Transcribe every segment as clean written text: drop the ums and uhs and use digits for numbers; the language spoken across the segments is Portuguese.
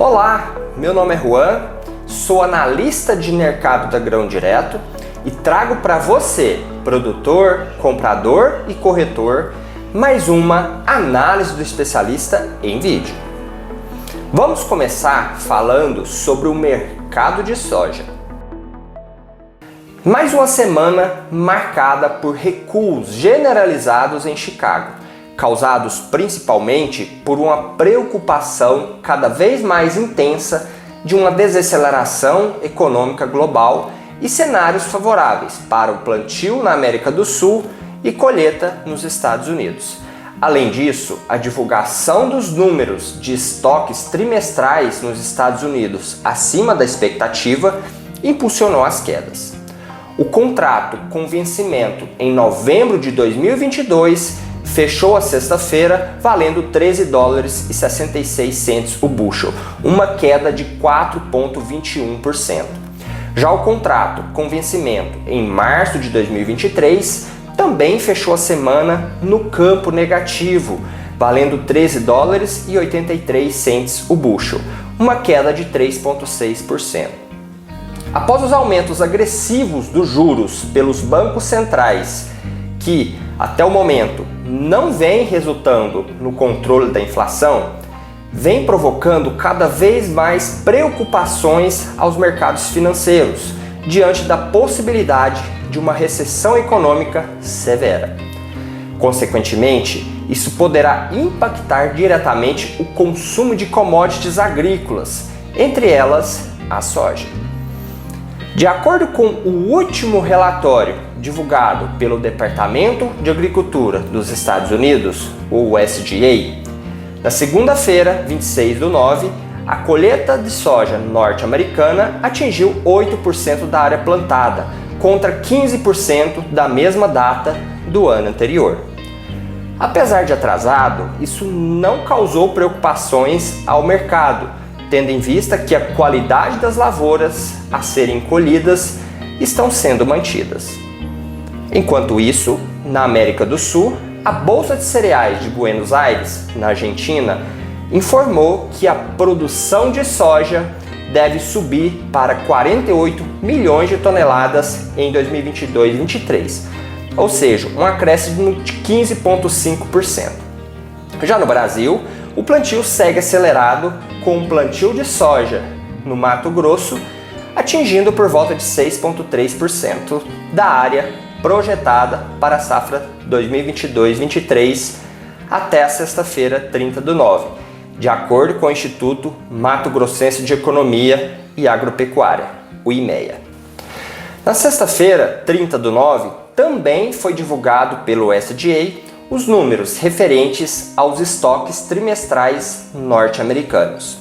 Olá, meu nome é Juan, sou analista de mercado da Grão Direto e trago para você, produtor, comprador e corretor, mais uma análise do especialista em vídeo. Vamos começar falando sobre o mercado de soja. Mais uma semana marcada por recuos generalizados em Chicago, causados principalmente por uma preocupação cada vez mais intensa de uma desaceleração econômica global e cenários favoráveis para o plantio na América do Sul e colheita nos Estados Unidos. Além disso, a divulgação dos números de estoques trimestrais nos Estados Unidos acima da expectativa impulsionou as quedas. O contrato com vencimento em novembro de 2022 fechou a sexta-feira valendo $13,66 o bushel, uma queda de 4,21%. Já o contrato com vencimento em março de 2023 também fechou a semana no campo negativo, valendo $13,83 o bushel, uma queda de 3,6%. Após os aumentos agressivos dos juros pelos bancos centrais, que até o momento não vem resultando no controle da inflação, vem provocando cada vez mais preocupações aos mercados financeiros diante da possibilidade de uma recessão econômica severa. Consequentemente, isso poderá impactar diretamente o consumo de commodities agrícolas, entre elas a soja. De acordo com o último relatório divulgado pelo Departamento de Agricultura dos Estados Unidos, o USDA, na segunda-feira, 26/9, a colheita de soja norte-americana atingiu 8% da área plantada, contra 15% da mesma data do ano anterior. Apesar de atrasado, isso não causou preocupações ao mercado, tendo em vista que a qualidade das lavouras a serem colhidas estão sendo mantidas. Enquanto isso, na América do Sul, a Bolsa de Cereais de Buenos Aires, na Argentina, informou que a produção de soja deve subir para 48 milhões de toneladas em 2022-23, ou seja, um acréscimo de 15,5%. Já no Brasil, o plantio segue acelerado, com o plantio de soja no Mato Grosso atingindo por volta de 6,3% da área projetada para a safra 2022-23 até a sexta-feira, 30/9, de acordo com o Instituto Mato Grossense de Economia e Agropecuária, o IMEA. Na sexta-feira, 30/9, também foi divulgado pelo USDA os números referentes aos estoques trimestrais norte-americanos.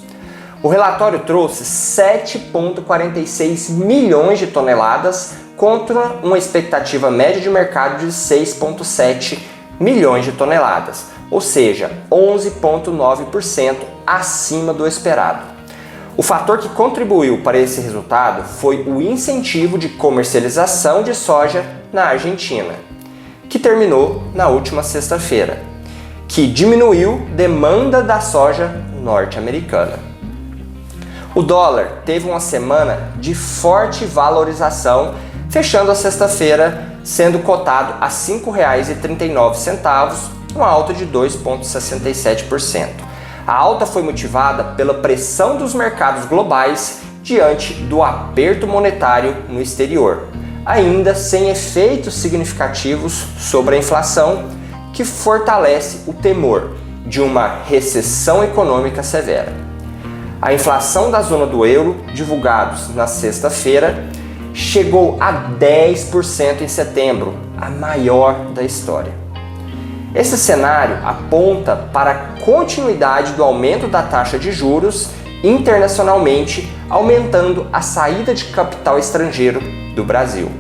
O relatório trouxe 7,46 milhões de toneladas contra uma expectativa média de mercado de 6,7 milhões de toneladas, ou seja, 11,9% acima do esperado. O fator que contribuiu para esse resultado foi o incentivo de comercialização de soja na Argentina, que terminou na última sexta-feira, que diminuiu demanda da soja norte-americana. O dólar teve uma semana de forte valorização, fechando a sexta-feira sendo cotado a R$ 5,39, uma alta de 2,67%. A alta foi motivada pela pressão dos mercados globais diante do aperto monetário no exterior, ainda sem efeitos significativos sobre a inflação, que fortalece o temor de uma recessão econômica severa. A inflação da zona do euro, divulgados na sexta-feira, chegou a 10% em setembro, a maior da história. Esse cenário aponta para a continuidade do aumento da taxa de juros internacionalmente, aumentando a saída de capital estrangeiro do Brasil.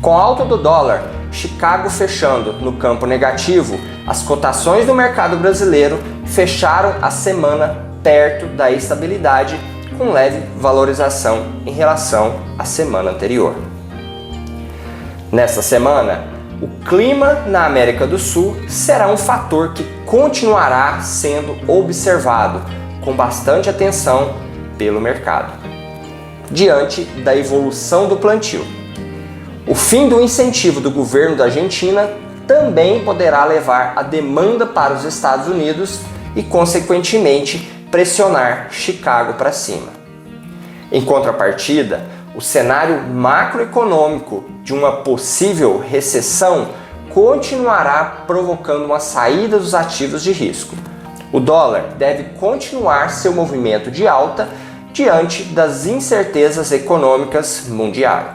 Com a alta do dólar, Chicago fechando no campo negativo, as cotações do mercado brasileiro fecharam a semana perto da estabilidade, com leve valorização em relação à semana anterior. Nesta semana, o clima na América do Sul será um fator que continuará sendo observado, com bastante atenção pelo mercado. Diante da evolução do plantio, o fim do incentivo do governo da Argentina também poderá levar a demanda para os Estados Unidos e, consequentemente, pressionar Chicago para cima. Em contrapartida, o cenário macroeconômico de uma possível recessão continuará provocando uma saída dos ativos de risco. O dólar deve continuar seu movimento de alta diante das incertezas econômicas mundiais.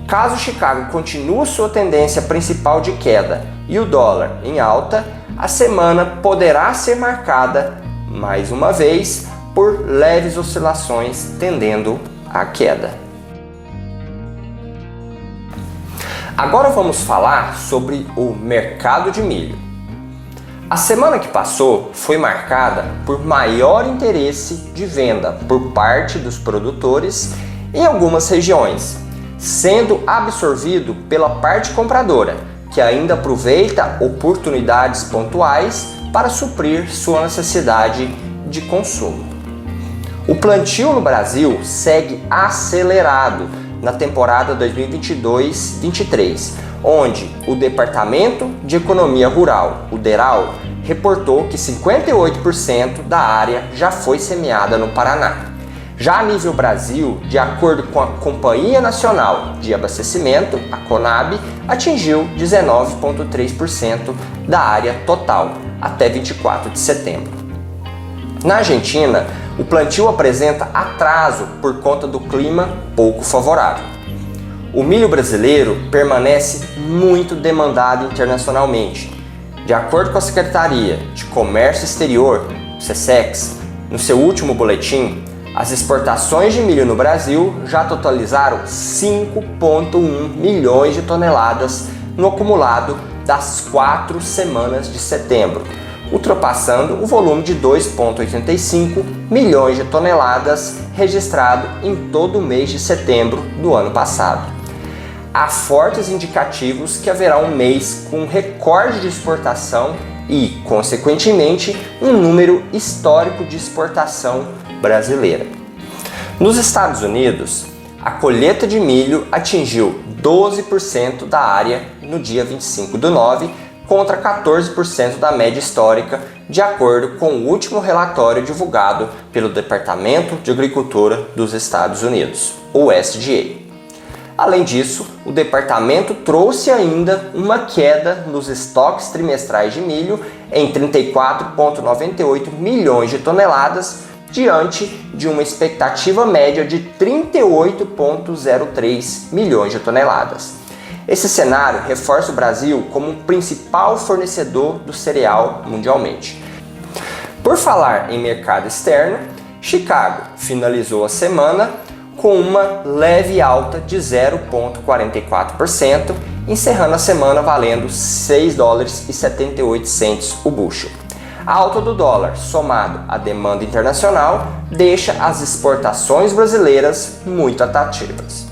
Caso Chicago continue sua tendência principal de queda e o dólar em alta, a semana poderá ser marcada, mais uma vez, por leves oscilações tendendo à queda. Agora vamos falar sobre o mercado de milho. A semana que passou foi marcada por maior interesse de venda por parte dos produtores em algumas regiões, sendo absorvido pela parte compradora, que ainda aproveita oportunidades pontuais para suprir sua necessidade de consumo. O plantio no Brasil segue acelerado na temporada 2022-23, onde o Departamento de Economia Rural, o DERAL, reportou que 58% da área já foi semeada no Paraná. Já a nível Brasil, de acordo com a Companhia Nacional de Abastecimento, a CONAB, atingiu 19,3% da área total até 24 de setembro. Na Argentina, o plantio apresenta atraso por conta do clima pouco favorável. O milho brasileiro permanece muito demandado internacionalmente. De acordo com a Secretaria de Comércio Exterior, SECEX, no seu último boletim, as exportações de milho no Brasil já totalizaram 5,1 milhões de toneladas no acumulado das 4 semanas de setembro, ultrapassando o volume de 2,85 milhões de toneladas registrado em todo o mês de setembro do ano passado. Há fortes indicativos que haverá um mês com recorde de exportação e, consequentemente, um número histórico de exportação brasileira. Nos Estados Unidos, a colheita de milho atingiu 12% da área no dia 25/9, contra 14% da média histórica, de acordo com o último relatório divulgado pelo Departamento de Agricultura dos Estados Unidos, o USDA. Além disso, o departamento trouxe ainda uma queda nos estoques trimestrais de milho em 34,98 milhões de toneladas, diante de uma expectativa média de 38,03 milhões de toneladas. Esse cenário reforça o Brasil como o principal fornecedor do cereal mundialmente. Por falar em mercado externo, Chicago finalizou a semana com uma leve alta de 0,44%, encerrando a semana valendo $6,78 o bushel. A alta do dólar, somado à demanda internacional, deixa as exportações brasileiras muito atrativas.